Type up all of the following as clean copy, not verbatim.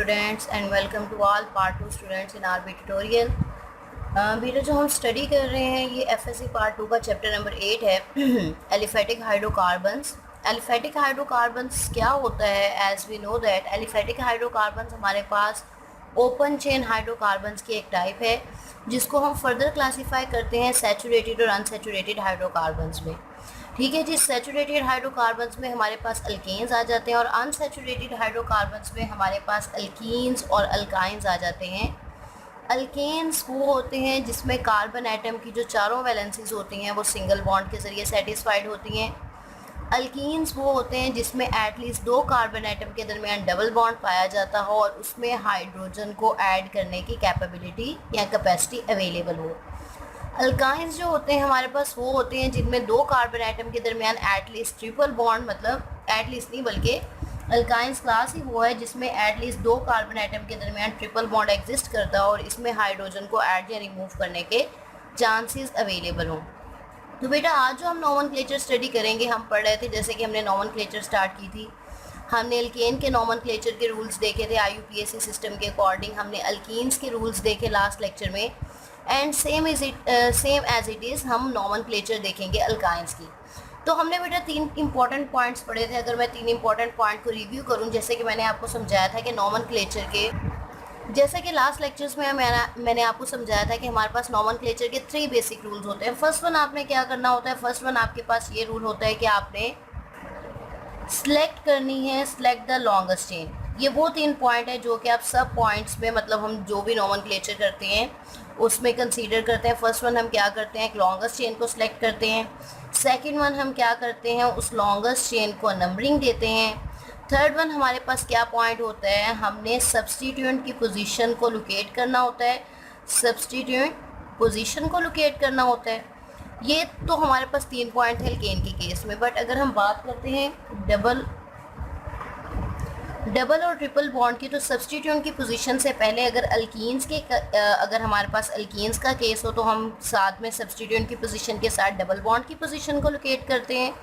students and welcome to all part 2 students in our tutorial। बेटा जो हम study कर रहे हैं ये एफएससी पार्ट 2 का चैप्टर नंबर 8 है एलिफेटिक हाइड्रोकार्बन्स। एलिफेटिक हाइड्रोकार्बन्स क्या होता है? As we know that aliphatic hydrocarbons हमारे पास ओपन चेन हाइड्रोकार्बन्स की एक टाइप है जिसको हम फर्दर क्लासीफाई करते हैं सैचुरेटेड और अनसैचुरेटेड हाइड्रोकार्बन्स में। ठीक है जी, सैचुरेटेड हाइड्रोकार्बन्स में हमारे पास अल्केन्स आ जाते हैं और अनसैचुरेटेड हाइड्रोकार्बन्स में हमारे पास अल्कीन्स और अल्काइंस आ जाते हैं। अल्केन्स वो होते हैं जिसमें कार्बन एटम की जो चारों वैलेंसीज होती हैं वो सिंगल बॉन्ड के ज़रिए सेटिस्फाइड होती हैं। अल्कीन्स वो होते हैं जिसमें एटलीस्ट दो कार्बन एटम के दरमियान डबल बॉन्ड पाया जाता हो और उसमें हाइड्रोजन को ऐड करने की कैपेबिलिटी या कैपेसिटी अवेलेबल हो। अल्काइंस जो होते हैं हमारे पास वो होते हैं जिनमें दो कार्बन एटम के दरमियान एटलीस्ट ट्रिपल बॉन्ड, मतलब एटलीस्ट नहीं बल्कि अल्काइंस क्लास ही वो है जिसमें एटलीस्ट दो कार्बन एटम के दरमियान ट्रिपल बॉन्ड एग्जिस्ट करता हो और इसमें हाइड्रोजन को ऐड या रिमूव करने के चांसेस अवेलेबल हों। तो बेटा आज जो हम नॉमेनक्लेचर स्टडी करेंगे, हम पढ़ रहे थे जैसे कि हमने नॉमेनक्लेचर स्टार्ट की थी, हमने अल्केन के नॉमेनक्लेचर के रूल्स देखे थे IUPAC सिस्टम के अकॉर्डिंग, हमने अल्कीन्स के रूल्स देखे लास्ट लेक्चर में and same as it is हम नॉमेनक्लेचर देखेंगे अल्काइंस की। तो हमने बेटा तीन इंपॉर्टेंट पॉइंट्स पढ़े थे। अगर मैं तीन इंपॉर्टेंट पॉइंट को रिव्यू करूं, जैसे कि मैंने आपको समझाया था कि नॉमेनक्लेचर के, जैसे कि लास्ट लेक्चर्स में मैंने आपको समझाया था कि हमारे पास नॉमेनक्लेचर के 3 बेसिक रूल्स होते हैं। फर्स्ट वन आपने क्या करना होता है, फर्स्ट वन आपके पास ये रूल होता है कि आपने सिलेक्ट करनी है सिलेक्ट द लॉन्गेस्ट चेन। ये वो 3 पॉइंट है जो कि आप सब पॉइंट्स में, मतलब हम जो भी नॉमेनक्लेचर करते हैं उसमें कंसीडर करते हैं। फर्स्ट वन हम क्या करते हैं, एक लॉन्गेस्ट चेन को सिलेक्ट करते हैं। सेकंड वन हम क्या करते हैं, उस लॉन्गेस्ट चेन को नंबरिंग देते हैं। थर्ड वन हमारे पास क्या पॉइंट होता है, हमने सब्स्टिट्यूएंट की पोजीशन को लोकेट करना होता है, सब्स्टिट्यूएंट पोजीशन को लोकेट करना होता है। ये तो हमारे पास 3 पॉइंट है अल्केन के केस में। बट अगर हम बात करते हैं डबल और ट्रिपल बॉन्ड की, तो सब्स्टिट्यूएंट की पोजीशन से पहले अगर हमारे पास अल्कीन्स का केस हो तो हम साथ में सब्स्टिट्यूएंट की पोजीशन के साथ डबल बॉन्ड की पोजीशन को लोकेट करते हैं,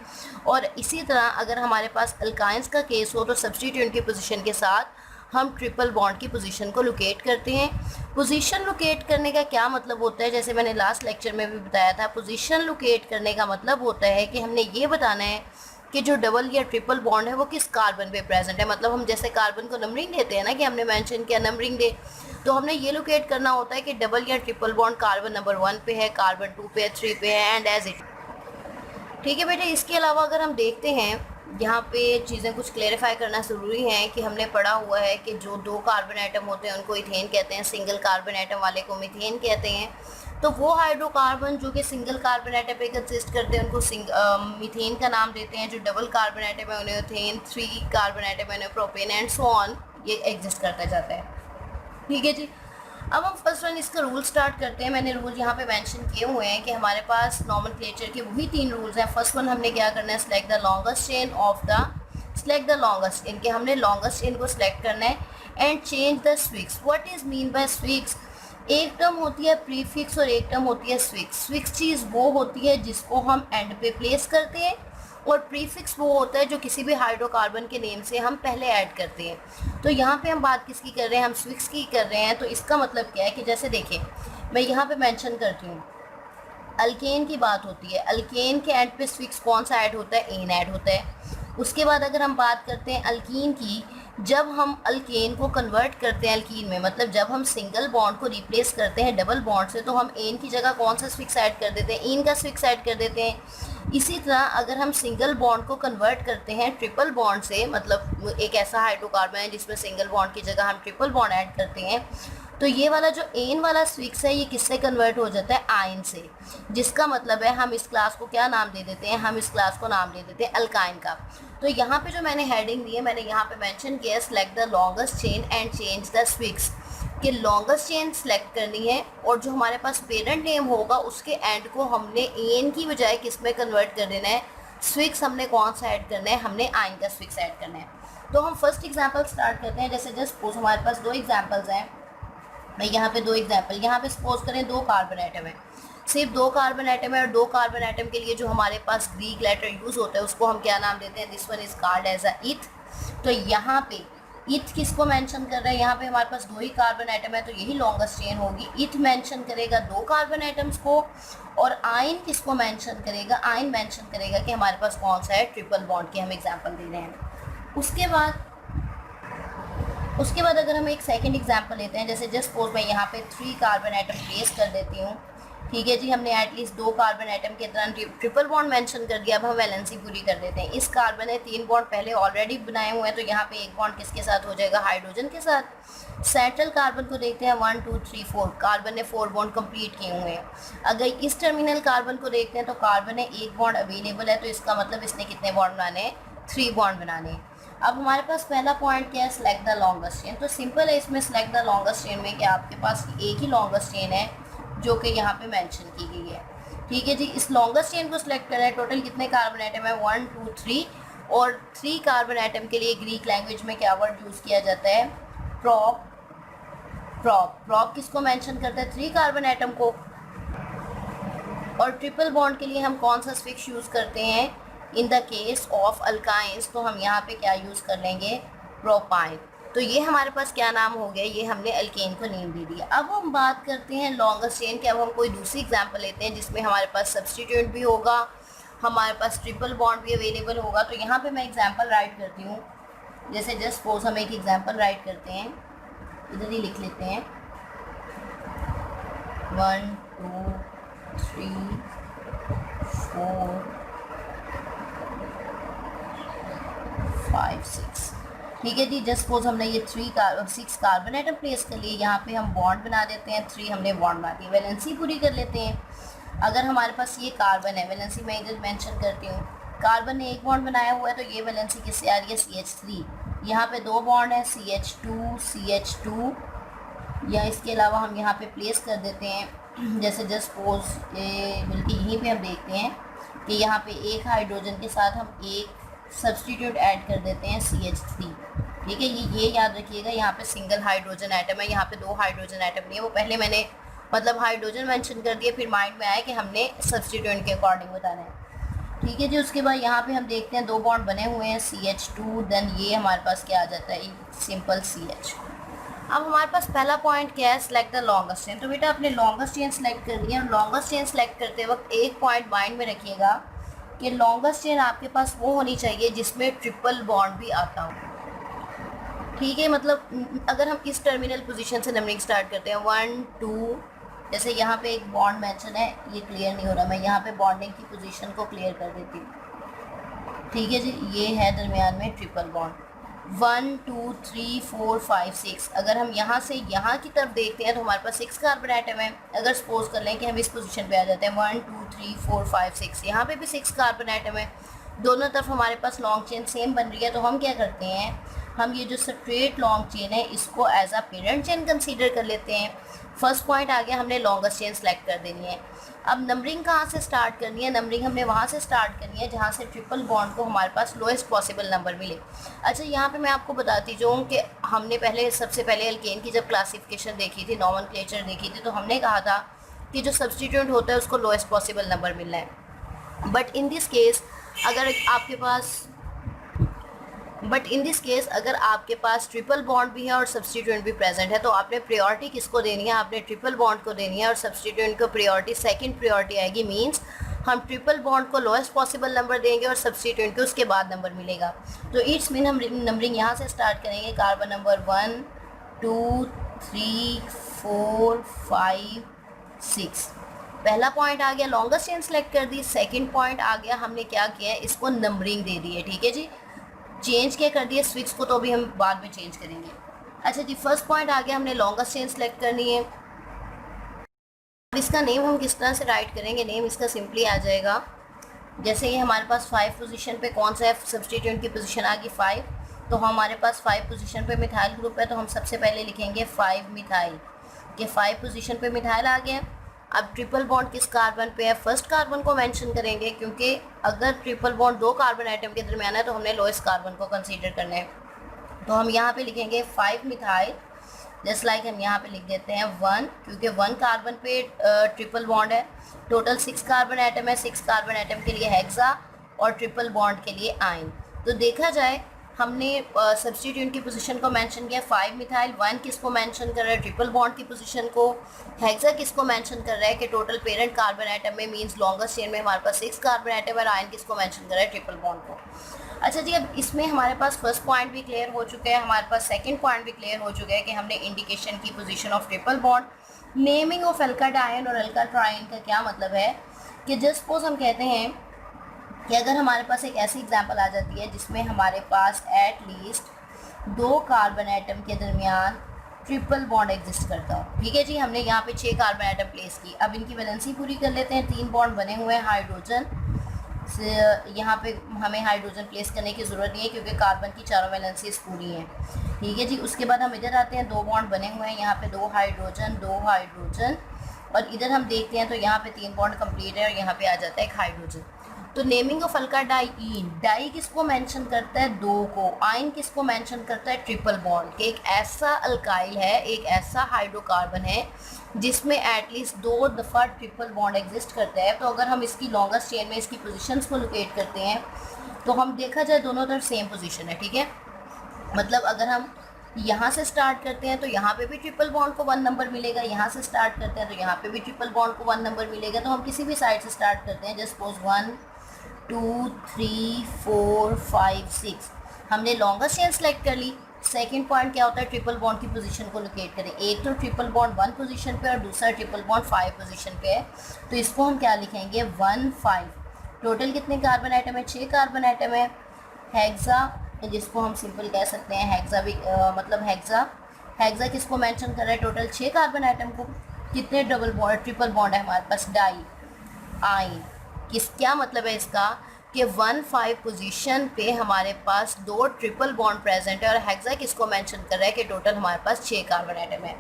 और इसी तरह अगर हमारे पास अल्काइंस का केस हो तो सब्स्टिट्यूएंट की पोजीशन के साथ हम ट्रिपल बॉन्ड की पोजीशन को लोकेट करते हैं। पोजीशन लोकेट करने का क्या मतलब होता है, जैसे मैंने लास्ट लेक्चर में भी बताया था, पोजीशन लोकेट करने का मतलब होता है कि हमने ये बताना है कि जो डबल या ट्रिपल बॉन्ड है वो किस कार्बन पे प्रेजेंट है। मतलब हम जैसे कार्बन को नंबरिंग देते हैं ना, कि हमने मेंशन किया नंबरिंग दे, तो हमने ये लोकेट करना होता है कि डबल या ट्रिपल बॉन्ड कार्बन नंबर 1 पे है, कार्बन 2 पे है, 3 पे है एंड एज इट। ठीक है बेटे, इसके अलावा अगर हम देखते हैं यहाँ पे चीज़ें कुछ क्लेरिफाई करना ज़रूरी है कि हमने पढ़ा हुआ है कि जो 2 कार्बन एटम होते हैं उनको इथेन कहते हैं, सिंगल कार्बन एटम वाले को मीथेन कहते हैं। तो वो हाइड्रोकार्बन जो कि सिंगल कार्बन एटम पे कंसिस्ट करते हैं उनको मीथेन का नाम देते हैं। जो डबल कार्बन एटम है उन्हें इथेन, 3 कार्बन एटम है उन्हें प्रोपेन एंड सो ऑन, ये एग्जिस्ट करता जाता है। ठीक है जी, अब हम फर्स्ट वन इसका रूल स्टार्ट करते हैं। मैंने रूल यहाँ पे मेंशन किए हुए हैं कि हमारे पास नॉमेनक्लेचर के वही 3 रूल्स हैं। फर्स्ट वन हमने क्या करना है, सिलेक्ट द लॉन्गेस्ट चेन इनके हमने लॉन्गेस्ट चेन को सिलेक्ट करना है and change the civics. What is mean by civics? एक टर्म होती है प्रीफिक्स और एक टर्म होती है स्विक्स। स्विक्स चीज़ वो होती है जिसको हम एंड पे प्लेस करते हैं और प्रीफिक्स वो होता है जो किसी भी हाइड्रोकार्बन के नेम से हम पहले ऐड करते हैं। तो यहाँ पे हम बात किसकी कर रहे हैं, हम स्विक्स की कर रहे हैं। तो इसका मतलब क्या है कि जैसे देखिए मैं यहाँ पे मेंशन करती हूँ, अल्केन की बात होती है, अल्केन के एंड पे स्विक्स कौन सा ऐड होता है, एन ऐड होता है। उसके बाद अगर हम बात करते हैं अल्कीन की, जब हम अल्केन को कन्वर्ट करते हैं अल्कीन में, मतलब जब हम सिंगल बॉन्ड को रिप्लेस करते हैं डबल बॉन्ड से, तो हम एन की जगह कौन सा स्विक्स ऐड कर देते हैं, इन का स्विक्स ऐड कर देते हैं। इसी तरह अगर हम सिंगल बॉन्ड को कन्वर्ट करते हैं ट्रिपल बॉन्ड से, मतलब एक ऐसा हाइड्रोकार्बन है जिसमें सिंगल बॉन्ड की जगह हम ट्रिपल बॉन्ड ऐड करते हैं, तो ये वाला जो एन वाला स्विक्स है ये किससे कन्वर्ट हो जाता है, आयन से। जिसका मतलब है हम इस क्लास को क्या नाम दे देते हैं, हम इस क्लास को नाम दे देते हैं अल्काइन का। तो यहाँ पे जो मैंने हेडिंग दी है, मैंने यहाँ पे मेंशन किया है select the longest chain and change the civics, कि लॉन्गेस्ट चेन सेलेक्ट करनी है और जो हमारे पास पेरेंट नेम होगा उसके एंड को हमने एन की बजाय किस में कन्वर्ट कर देना है, स्विक्स हमने कौन सा ऐड करना है, हमने आयन का स्विक्स ऐड करना है। तो हम फर्स्ट एग्जाम्पल स्टार्ट करते हैं। जैसे जस्ट सपोज हमारे पास 2 एग्जाम्पल्स हैं, मैं यहाँ पे 2 एग्जाम्पल, यहाँ पे सपोज करें 2 कार्बन एटम है, सिर्फ 2 कार्बन एटम है और 2 कार्बन एटम के लिए जो हमारे पास ग्रीक लेटर यूज़ होता है उसको हम क्या नाम देते हैं, this one is called as a eth. तो यहाँ पे इथ किसको मेंशन कर रहा है, यहाँ पे हमारे पास 2 ही कार्बन एटम है तो यही लॉन्गेस्ट चेन होगी। इथ मेंशन करेगा 2 कार्बन एटम्स को, और आयन किसको मेंशन करेगा, आयन मेंशन करेगा कि हमारे पास कौन सा है, ट्रिपल बॉन्ड की हम एग्जांपल दे रहे हैं। उसके बाद अगर हम एक सेकंड एग्जांपल लेते हैं, जैसे जस्ट सपोज मैं यहाँ पे 3 कार्बन एटम प्लेस कर देती हूँ, ठीक है जी। हमने एटलीस्ट 2 कार्बन एटम के तरह ट्रिपल बॉन्ड मेंशन कर दिया। अब हम वैलेंसी पूरी कर देते हैं। इस कार्बन ने 3 बॉन्ड पहले ऑलरेडी बनाए हुए हैं, तो यहाँ पे एक बॉन्ड किसके साथ हो जाएगा, हाइड्रोजन के साथ। सेंट्रल कार्बन को देखते हैं, 1 2 3 4 कार्बन ने 4 बॉन्ड कंप्लीट किए हुए हैं। अगर इस टर्मिनल कार्बन को देखते हैं तो कार्बन ने 1 बॉन्ड अवेलेबल है, तो इसका मतलब इसने कितने बॉन्ड बनाने हैं, 3 बॉन्ड बनाने हैं। अब हमारे पास पहला पॉइंट क्या है, सिलेक्ट द लॉन्गेस्ट चेन। तो सिंपल है इसमें सिलेक्ट द लॉन्गेस्ट चेन में कि आपके पास एक ही लॉन्गेस्ट चेन है जो कि यहाँ पे मेंशन की गई है, ठीक है जी। इस लॉन्गेस्ट चेन को सिलेक्ट करें, टोटल कितने कार्बन एटम है, 1 2 3, और 3 कार्बन एटम के लिए ग्रीक लैंग्वेज में क्या वर्ड यूज़ किया जाता है, प्रॉप। प्रॉप किसको मेंशन करता है, 3 कार्बन एटम को। और ट्रिपल बॉन्ड के लिए हम कौन सा स्फिक्स यूज़ करते हैं, in the case of alkynes, तो हम यहाँ पे क्या यूज़ कर लेंगे, प्रोपाइन। तो ये हमारे पास क्या नाम हो गया, ये हमने अल्केन को नेम दे दिया। अब हम बात करते हैं लॉन्गेस्ट चेन के। अब हम कोई दूसरी एग्जांपल लेते हैं जिसमें हमारे पास सब्स्टिट्यूट भी होगा, हमारे पास ट्रिपल बॉन्ड भी अवेलेबल होगा। तो यहाँ पे मैं एग्जांपल राइट करती हूँ। जैसे जस्ट सपोज हम एक एग्जांपल राइट करते हैं, इधर ही लिख लेते हैं, 1 2 3 4 5 6, ठीक है जी। जस्ट सपोज हमने ये 6 कार्बन एटम प्लेस कर लिए, यहाँ पे हम बॉन्ड बना देते हैं, 3 हमने बॉन्ड बना दिए। वैलेंसी पूरी कर लेते हैं। अगर हमारे पास ये कार्बन है, वैलेंसी मैं इधर मेंशन करती हूँ, कार्बन ने 1 बॉन्ड बनाया हुआ है, तो ये वैलेंसी किससे आ रही है, CH3। यहाँ पे 2 बॉन्ड है, CH2 या इसके अलावा हम यहाँ पे प्लेस कर देते हैं। जैसे जस्ट सपोज बल्कि यहीं पे हम देखते हैं कि यहाँ पे एक हाइड्रोजन के साथ हम एक सब्स्टिट्यूट ऐड कर देते हैं, CH3, ठीक है। ये याद रखिएगा, यहाँ पे सिंगल हाइड्रोजन एटम है, यहाँ पे 2 हाइड्रोजन एटम नहीं है। वो पहले मैंने मतलब हाइड्रोजन मेंशन कर दिया, फिर माइंड में आया कि हमने सब्स्टिट्यूट के अकॉर्डिंग बताना है, ठीक है जी। उसके बाद यहाँ पे हम देखते हैं 2 बॉन्ड बने हुए हैं, CH2, देन ये हमारे पास क्या आ जाता है, सिंपल CH। अब हमारे पास पहला पॉइंट क्या है, सिलेक्ट द लॉन्गेस्ट चेन। तो बेटा आपने लॉन्गेस्ट चेन सेलेक्ट कर दिया। लॉन्गेस्ट चेन सेलेक्ट करते वक्त एक पॉइंट माइंड में रखिएगा कि लॉन्गेस्ट चेन आपके पास वो होनी चाहिए जिसमें ट्रिपल बॉन्ड भी आता हो, ठीक है। मतलब अगर हम इस टर्मिनल पोजीशन से नंबरिंग स्टार्ट करते हैं, 1 2, जैसे यहाँ पे एक बॉन्ड मेंशन है, ये क्लियर नहीं हो रहा, मैं यहाँ पे बॉन्डिंग की पोजीशन को क्लियर कर देती हूँ, ठीक है जी। ये है दरमियान में ट्रिपल बॉन्ड, 1 2 3 4 5 6। अगर हम यहाँ से यहाँ की तरफ देखते हैं तो हमारे पास 6 कार्बन एटम है। अगर सपोज कर लें कि हम इस पोजीशन पे आ जाते हैं, 1 2 3 4 5 6, यहाँ पे भी 6 कार्बन एटम है, दोनों तरफ हमारे पास लॉन्ग चेन सेम बन रही है। तो हम क्या करते हैं, हम ये जो स्ट्रेट लॉन्ग चेन है इसको as a parent chain consider कर लेते हैं। फर्स्ट पॉइंट आ गया, हमने लॉन्गेस्ट चेन सेलेक्ट कर देनी है। अब नंबरिंग कहाँ से स्टार्ट करनी है, नंबरिंग हमने वहाँ से स्टार्ट करनी है जहाँ से ट्रिपल बॉन्ड को हमारे पास लोएस्ट पॉसिबल नंबर मिले। अच्छा, यहाँ पे मैं आपको बताती जाऊँ कि हमने सबसे पहले अल्केन की जब क्लासिफिकेशन देखी थी, नॉमेनक्लेचर देखी थी, तो हमने कहा था कि जो सब्स्टिट्यूट होता है उसको लोएस्ट पॉसिबल नंबर मिलना है। बट इन दिस केस अगर आपके पास ट्रिपल बॉन्ड भी है और सब्स्टिट्यूएंट भी प्रेजेंट है, तो आपने प्रायोरिटी किसको देनी है, आपने ट्रिपल बॉन्ड को देनी है, और सब्स्टिट्यूएंट को प्रायोरिटी सेकंड प्रायोरिटी आएगी। मींस हम ट्रिपल बॉन्ड को लोएस्ट पॉसिबल नंबर देंगे और सब्स्टिट्यूएंट को उसके बाद नंबर मिलेगा। तो इट्स मीन हम नंबरिंग यहाँ से स्टार्ट करेंगे, कार्बन नंबर 1 2 3 4 5 6। पहला पॉइंट आ गया, लॉन्गेस्ट चेन सेलेक्ट कर दी। सेकंड पॉइंट आ गया, हमने क्या किया है, इसको नंबरिंग दे दी है, ठीक है जी। चेंज क्या कर दिया स्विच को, तो अभी हम बाद में चेंज करेंगे। अच्छा जी, फर्स्ट पॉइंट आ गया, हमने लॉन्गेस्ट चेन सेलेक्ट करनी है। इसका नेम हम किस तरह से राइट करेंगे, नेम इसका सिंपली आ जाएगा, जैसे ये हमारे पास 5 पोजीशन पे कौन सा है, सब्स्टिट्यूएंट की पोजीशन आ गई 5, तो हमारे पास 5 पोजीशन पे मिथाइल ग्रुप है, तो हम सबसे पहले लिखेंगे 5 मिथाइल, कि 5 पोजीशन पे मिथाइल आ गया। अब ट्रिपल बॉन्ड किस कार्बन पे है, फर्स्ट कार्बन को मेंशन करेंगे, क्योंकि अगर ट्रिपल बॉन्ड 2 कार्बन आइटम के दरमियान है तो हमने लोएस्ट कार्बन को कंसीडर करना है। तो हम यहाँ पे लिखेंगे 5 मिथाइल, जस्ट लाइक हम यहाँ पे लिख देते हैं 1, क्योंकि 1 कार्बन पे ट्रिपल बॉन्ड है। टोटल 6 कार्बन आइटम है, 6 कार्बन आइटम के लिए हेक्सा और ट्रिपल बॉन्ड के लिए आयन। तो देखा जाए हमने सब्स्टिट्यूएंट की पोजीशन को मेंशन किया 5 मिथाइल, 1 किसको मेंशन कर रहा है ट्रिपल बॉन्ड की पोजीशन को, हेक्सा किसको मेंशन कर रहा है कि टोटल पेरेंट कार्बन आइटम में मींस लॉन्गेस्ट चेन में हमारे पास 6 कार्बन आइटम है, आयन किसको मेंशन कर रहा है ट्रिपल बॉन्ड को। अच्छा जी, अब इसमें हमारे पास फर्स्ट पॉइंट भी क्लियर हो चुका है, हमारे पास सेकंड पॉइंट भी क्लियर हो चुका है कि हमने इंडिकेशन की position of triple bond, naming of alkyl ion और अल्काइल ट्रायन का क्या मतलब है कि जस्ट सपोज हम कहते हैं कि अगर हमारे पास एक ऐसी एग्जांपल आ जाती है जिसमें हमारे पास एट लीस्ट 2 कार्बन आइटम के दरमियान ट्रिपल बॉन्ड एग्जिस्ट करता हो, ठीक है जी, हमने यहाँ पे 6 कार्बन आइटम प्लेस की। अब इनकी वैलेंसी पूरी कर लेते हैं, 3 बॉन्ड बने हुए हैं हाइड्रोजन से, यहाँ पे हमें हाइड्रोजन प्लेस करने की ज़रूरत नहीं है क्योंकि कार्बन की चारों वैलेंसीज पूरी हैं, ठीक है जी। उसके बाद हम इधर आते हैं, 2 बॉन्ड बने हुए हैं, यहाँ पे 2 हाइड्रोजन और इधर हम देखते हैं तो यहाँ पे 3 बॉन्ड कंप्लीट है और यहाँ पे आ जाता है एक हाइड्रोजन। तो नेमिंग ऑफ अल्काडाइन, डाई किसको मेंशन करता है 2 को, आयन किसको मेंशन करता है ट्रिपल बॉन्ड, कि एक ऐसा अल्काइल है, एक ऐसा हाइड्रोकार्बन है जिसमें एटलीस्ट 2 दफ़ा ट्रिपल बॉन्ड एग्जिस्ट करता है। तो अगर हम इसकी लॉन्गेस्ट चेन में इसकी पोजीशंस को लोकेट करते हैं तो हम देखा जाए दोनों तरफ सेम पोजीशन है, ठीक है। मतलब अगर हम यहाँ से स्टार्ट करते हैं तो यहाँ पे भी ट्रिपल बॉन्ड को 1 नंबर मिलेगा, यहाँ से स्टार्ट करते हैं तो यहाँ पे भी ट्रिपल बॉन्ड को 1 नंबर मिलेगा। तो हम किसी भी साइड से स्टार्ट करते हैं, जस्ट सपोज 1 2 3 4 5 6, हमने लॉन्गेस्ट चेन सेलेक्ट कर ली। सेकंड पॉइंट क्या होता है, ट्रिपल बॉन्ड की पोजीशन को लोकेट करें। एक तो ट्रिपल बॉन्ड 1 पोजीशन पे और दूसरा ट्रिपल बॉन्ड 5 पोजीशन पे है, तो इसको हम क्या लिखेंगे 1 5। टोटल कितने कार्बन आइटम है, 6 कार्बन आइटम है। हेक्सा जिसको हम सिंपल कह सकते हैं हेक्सा भी मतलब हेक्सा किसको मेंशन कर रहा है, टोटल 6 कार्बन आइटम को। कितने डबल बॉन्ड ट्रिपल बॉन्ड है हमारे पास, डाई आइन, क्या मतलब है इसका कि 1 5 पोजीशन पे हमारे पास 2 ट्रिपल बॉन्ड प्रेजेंट है और हेक्सा किसको मेंशन कर रहा है कि टोटल हमारे पास 6 कार्बन आइटम है।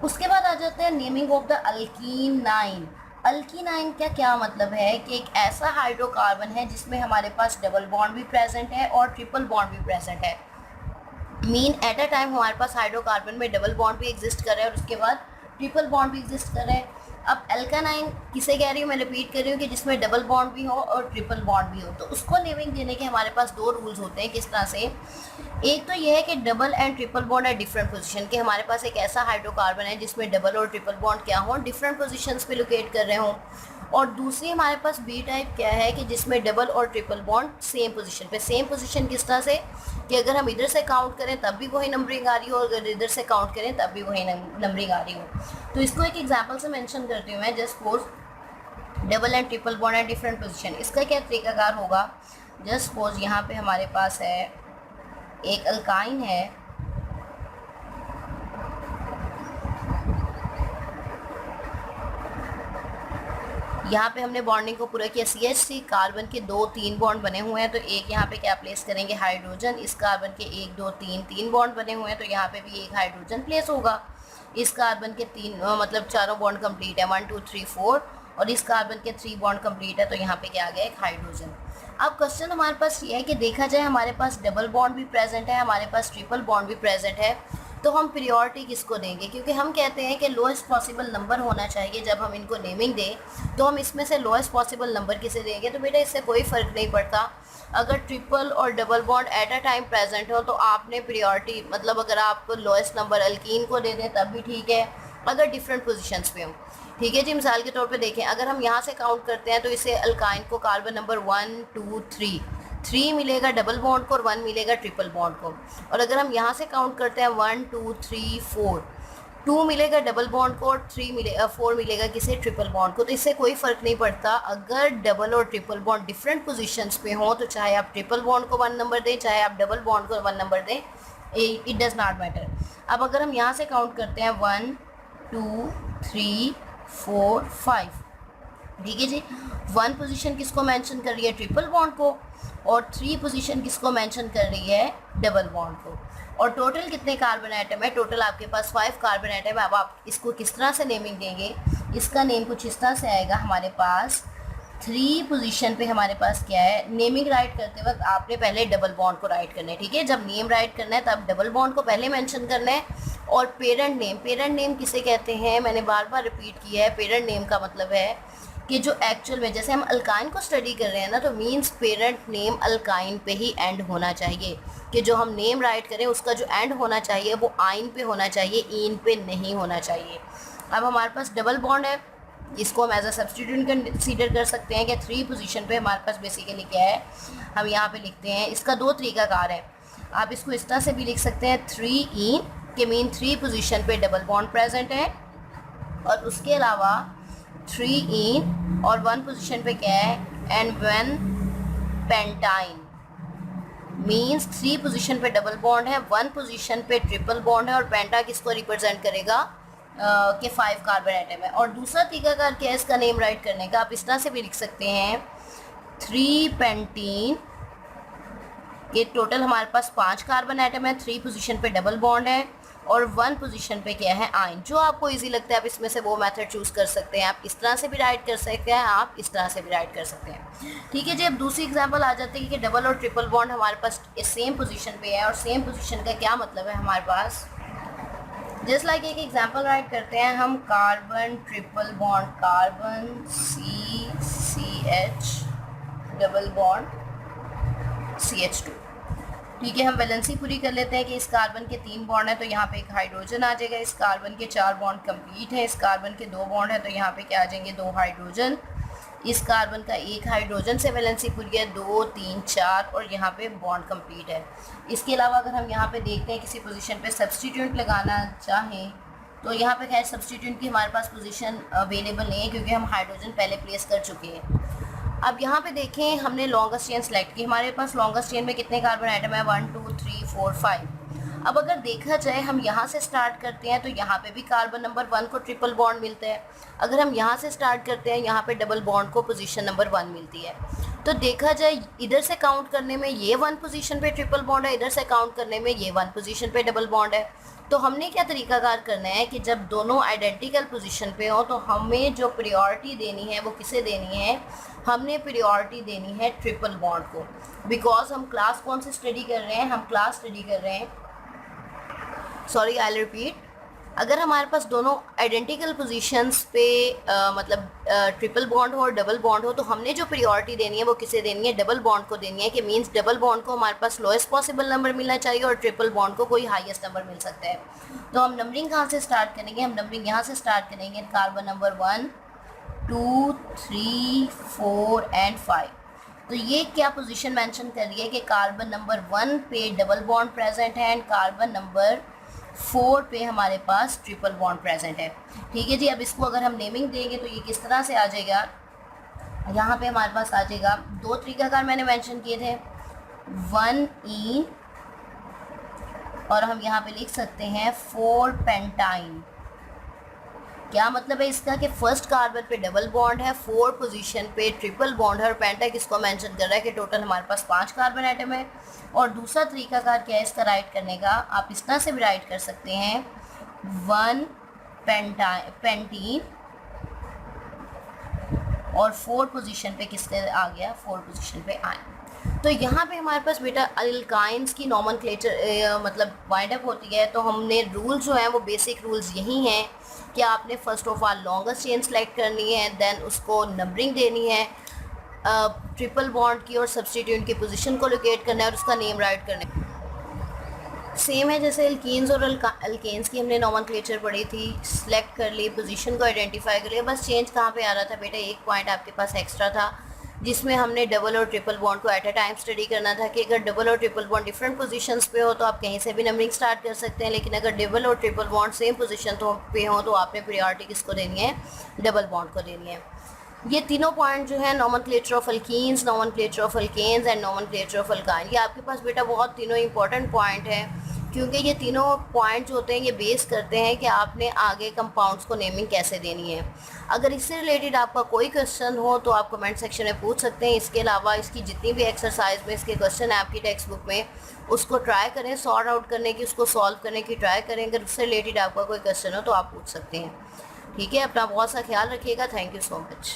उसके बाद आ जाते हैं नेमिंग ऑफ द अल्कीनाइन। अल्कीनाइन का क्या मतलब है कि एक ऐसा हाइड्रोकार्बन है जिसमें हमारे पास डबल बॉन्ड भी प्रेजेंट है और ट्रिपल बॉन्ड भी प्रेजेंट है। मीन एट अ टाइम हमारे पास हाइड्रोकार्बन में डबल बॉन्ड भी एग्जिस्ट कर रहा है और उसके बाद ट्रिपल बॉन्ड भी एग्जिस्ट कर रहा है। अब अल्कानाइन किसे कह रही हूँ, मैं रिपीट कर रही हूँ कि जिसमें डबल बॉन्ड भी हो और ट्रिपल बॉन्ड भी हो। तो उसको नेमिंग देने के हमारे पास 2 रूल्स होते हैं। किस तरह से, एक तो ये है कि डबल एंड ट्रिपल बॉन्ड है डिफरेंट पोजीशन के, हमारे पास एक ऐसा हाइड्रोकार्बन है जिसमें डबल और ट्रिपल बॉन्ड क्या हो, डिफरेंट पोजीशंस पे लोकेट कर रहे हों। और दूसरी हमारे पास बी टाइप क्या है कि जिसमें डबल और ट्रिपल बॉन्ड सेम पोजीशन पे। सेम पोजीशन किस तरह से कि अगर हम इधर से काउंट करें तब भी वही नंबरिंग आ रही हो और अगर इधर से काउंट करें तब भी वही नंबरिंग आ रही हो। तो इसको एक एग्जांपल से मेंशन करती हूँ मैं, just suppose double and triple bond and different position. इसका क्या तरीकाकार होगा, जस्ट सपोज यहाँ पे हमारे पास है एक अल्काइन है, यहाँ पे हमने बॉन्डिंग को पूरा किया। CH3 कार्बन के 2 3 बॉन्ड बने हुए हैं तो एक यहाँ पे क्या प्लेस करेंगे हाइड्रोजन। इस कार्बन के 1 2 3 बॉन्ड बने हुए हैं तो यहाँ पे भी एक हाइड्रोजन प्लेस होगा। इस कार्बन के 3 मतलब चारों बॉन्ड कंप्लीट है 1 2 3 4 और इस कार्बन के 3 बॉन्ड कंप्लीट है तो यहाँ पे क्या आ गया एक हाइड्रोजन। अब क्वेश्चन हमारे पास ये है कि देखा जाए हमारे पास डबल बॉन्ड भी प्रेजेंट है, हमारे पास ट्रिपल बॉन्ड भी प्रेजेंट है, तो हम प्रियोरिटी किसको देंगे, क्योंकि हम कहते हैं कि लोएस्ट पॉसिबल नंबर होना चाहिए जब हम इनको नेमिंग दें। तो हम इसमें से लोएस्ट पॉसिबल नंबर किसे देंगे, तो बेटा इससे कोई फ़र्क नहीं पड़ता। अगर ट्रिपल और double bond at a time present हो तो आपने प्रियोरिटी मतलब अगर आप लोएस्ट नंबर अल्कीन को दे दें तब भी ठीक है, अगर डिफरेंट पोजीशंस पे हो, ठीक है जी। मिसाल के तौर पे देखें, अगर हम यहाँ से काउंट करते हैं तो इसे अल्काइन को कार्बन नंबर 1 2 3 मिलेगा डबल बॉन्ड को और 1 मिलेगा ट्रिपल बॉन्ड को। और अगर हम यहाँ से काउंट करते हैं 1 2 3 4, 2 मिलेगा डबल बॉन्ड को और 4 मिलेगा किसे ट्रिपल बॉन्ड को। तो इससे कोई फ़र्क नहीं पड़ता, अगर डबल और ट्रिपल बॉन्ड डिफरेंट पोजीशंस पे हों तो चाहे आप ट्रिपल बॉन्ड को 1 नंबर दें चाहे आप डबल बॉन्ड को 1 नंबर दें, इट डज़ नॉट मैटर। अब अगर हम यहाँ से काउंट करते हैं 1 2 3 4 5, ठीक है जी। 1 पोजीशन किसको मेंशन कर रही है ट्रिपल बॉन्ड को और 3 पोजीशन किसको मेंशन कर रही है डबल बॉन्ड को। और टोटल कितने कार्बन आइटम है, टोटल आपके पास 5 कार्बन आइटम है। अब आप इसको किस तरह से नेमिंग देंगे, इसका नेम कुछ इस तरह से आएगा। हमारे पास 3 पोजीशन पे हमारे पास क्या है, नेमिंग राइट करते वक्त आपने पहले डबल बॉन्ड को राइट करना है, ठीक है। जब नेम राइट करना है तब डबल बॉन्ड को पहले मेंशन करना है। और पेरेंट नेम किसे कहते हैं, मैंने बार बार रिपीट किया है, पेरेंट नेम का मतलब है कि जो एक्चुअल में जैसे हम अल्काइन को स्टडी कर रहे हैं ना, तो मींस पेरेंट नेम अल्काइन पे ही एंड होना चाहिए। कि जो हम नेम राइट करें उसका जो एंड होना चाहिए वो आइन पे होना चाहिए, इन पे नहीं होना चाहिए। अब हमारे पास डबल बॉन्ड है, इसको हम एज अ सब्स्टिट्यूट कंसीडर कर सकते हैं कि 3 पोजीशन पे हमारे पास बेसिकली क्या है, हम यहाँ पे लिखते हैं। इसका 2 तरीकाकार है, आप इसको इस तरह से भी लिख सकते हैं 3 इन के मीन 3 पोजीशन पे डबल बॉन्ड प्रेजेंट है, और उसके अलावा 3 इन और 1 पोजीशन पे क्या है, एंड 1 पेंटाइन मीन्स 3 पोजीशन पे डबल बॉन्ड है, 1 पोजीशन पे ट्रिपल बॉन्ड है, और पेंटा किसको रिप्रेजेंट करेगा कि 5 कार्बन एटम है। और दूसरा तरीकाकार क्या है इसका नेम राइट करने का, आप इस तरह से भी लिख सकते हैं 3 पेंटीन के टोटल हमारे पास 5 कार्बन एटम है, 3 पोजीशन पे डबल बॉन्ड है और 1 पोजीशन पे क्या है, आयन। जो आपको इजी लगता है आप इसमें से वो मेथड चूज़ कर सकते हैं, आप इस तरह से भी राइट कर सकते हैं, आप इस तरह से भी राइट कर सकते हैं। ठीक है जी, अब दूसरी एग्जांपल आ जाती है कि डबल और ट्रिपल बॉन्ड हमारे पास सेम पोजीशन पे है, और सेम पोजीशन का क्या मतलब है हमारे पास, जस्ट लाइक एक एग्जांपल राइट करते हैं हम, carbon triple bond carbon CH double bond CH2। ठीक है, हम वैलेंसी पूरी कर लेते हैं कि इस कार्बन के 3 बॉन्ड है तो यहाँ पे एक हाइड्रोजन आ जाएगा, इस कार्बन के 4 बॉन्ड कंप्लीट है, इस कार्बन के 2 बॉन्ड है तो यहाँ पे क्या आ जाएंगे, 2 हाइड्रोजन, इस कार्बन का 1 हाइड्रोजन से वैलेंसी पूरी है, 2 3 4 और यहाँ पे बॉन्ड कंप्लीट है। इसके अलावा अगर हम यहाँ पे देखते हैं किसी पोजीशन पे सब्स्टिट्यूट लगाना चाहें तो यहाँ पे खैर सब्स्टिट्यूट की हमारे पास पोजीशन अवेलेबल नहीं है क्योंकि हम हाइड्रोजन पहले प्लेस कर चुके हैं। अब यहाँ पे देखें हमने लॉन्गेस्ट चेन सेलेक्ट की, हमारे पास लॉन्गेस्ट चेन में कितने कार्बन आइटम है, 1 2 3 4 5। अब अगर देखा जाए हम यहाँ से स्टार्ट करते हैं तो यहाँ पे भी कार्बन नंबर 1 को ट्रिपल बॉन्ड मिलता है, अगर हम यहाँ से स्टार्ट करते हैं यहाँ पे डबल बॉन्ड को पोजीशन नंबर 1 मिलती है। तो देखा जाए इधर से काउंट करने में ये 1 पोजीशन पे ट्रिपल बॉन्ड है, इधर से काउंट करने में ये 1 पोजीशन पे डबल बॉन्ड है। तो हमने क्या तरीकाकार करना है कि जब दोनों आइडेंटिकल पोजीशन पे हो तो हमें जो प्रायोरिटी देनी है वो किसे देनी है, हमने प्रायोरिटी देनी है ट्रिपल बॉन्ड को, बिकॉज हम क्लास कौन सी स्टडी कर रहे हैं, हम क्लास स्टडी कर रहे हैं, सॉरी आई रिपीट, अगर हमारे पास दोनों आइडेंटिकल पोजीशंस पे मतलब ट्रिपल बॉन्ड हो और डबल बॉन्ड हो तो हमने जो प्रायोरिटी देनी है वो किसे देनी है, डबल बॉन्ड को देनी है, कि मींस डबल बॉन्ड को हमारे पास लोएस्ट पॉसिबल नंबर मिलना चाहिए और ट्रिपल बॉन्ड को कोई हाईएस्ट नंबर मिल सकता है। तो हम नंबरिंग कहाँ से स्टार्ट करेंगे, हम नंबरिंग यहाँ से स्टार्ट करेंगे, कार्बन नंबर 1 2 3 4 एंड 5। तो ये क्या पोजीशन मेंशन कर रही है कि कार्बन नंबर 1 पे डबल बॉन्ड प्रेजेंट है एंड कार्बन नंबर 4 पे हमारे पास ट्रिपल बॉन्ड प्रेजेंट है। ठीक है जी, अब इसको अगर हम नेमिंग देंगे तो ये किस तरह से आ जाएगा, यहाँ पे हमारे पास आ जाएगा, 2 तरीकाकार मैंने मेंशन किए थे, 1 इन और हम यहाँ पे लिख सकते हैं 4 पेंटाइन। क्या मतलब है इसका कि फर्स्ट कार्बन पे डबल बॉन्ड है, 4 पोजीशन पे ट्रिपल बॉन्ड है, और पेंटा किसको मेंशन कर रहा है कि टोटल हमारे पास 5 कार्बन आइटम है। और दूसरा तरीकाकार क्या है इसका राइट करने का, आप इस तरह से भी राइट कर सकते हैं 1 पेंटीन और 4 पोजीशन पे किसके आ गया, 4 पोजीशन पे आए। तो यहाँ पे हमारे पास बेटा अल्काइंस की नॉमेनक्लेचर मतलब वाइंड अप होती है। तो हमने रूल जो है वो बेसिक रूल्स यही हैं कि आपने first of all longest chain select करनी है, देन उसको नंबरिंग देनी है ट्रिपल बॉन्ड की और सब्स्टिट्यूट की पोजीशन को लोकेट करना है और उसका नेम राइट करना। सेम है जैसे एल्कीन्स और अल्केन्स की हमने नॉमेनक्लेचर पढ़ी थी, सिलेक्ट कर ली, पोजीशन को आइडेंटिफाई कर लिया, बस चेंज कहाँ पे आ रहा था बेटा, एक पॉइंट आपके पास एक्स्ट्रा था जिसमें हमने डबल और ट्रिपल बॉन्ड को एट अ टाइम स्टडी करना था कि अगर डबल और ट्रिपल बॉन्ड डिफरेंट पोजीशंस पे हो तो आप कहीं से भी नंबरिंग स्टार्ट कर सकते हैं, लेकिन अगर डबल और ट्रिपल बॉन्ड सेम पोजीशन पे हो तो आपने प्रायोरिटी किसको देनी है, डबल बॉन्ड को देनी है। ये तीनों पॉइंट जो है nomenclature of alkenes, nomenclature of alkanes and nomenclature of alkyne, ये आपके पास बेटा बहुत तीनों इंपॉर्टेंट पॉइंट है क्योंकि ये तीनों पॉइंट जो होते हैं ये बेस करते हैं कि आपने आगे कंपाउंड्स को नेमिंग कैसे देनी है। अगर इससे रिलेटेड आपका कोई क्वेश्चन हो तो आप कमेंट सेक्शन में पूछ सकते हैं। इसके अलावा इसकी जितनी भी एक्सरसाइज में इसके क्वेश्चन है आपकी टेक्स्ट बुक में, उसको ट्राई करें, सॉर्ट आउट करने की, उसको सॉल्व करने की ट्राई करें। अगर उससे रिलेटेड आपका कोई क्वेश्चन हो तो आप पूछ सकते हैं। ठीक है, अपना बहुत सा ख्याल रखिएगा। Thank you so much.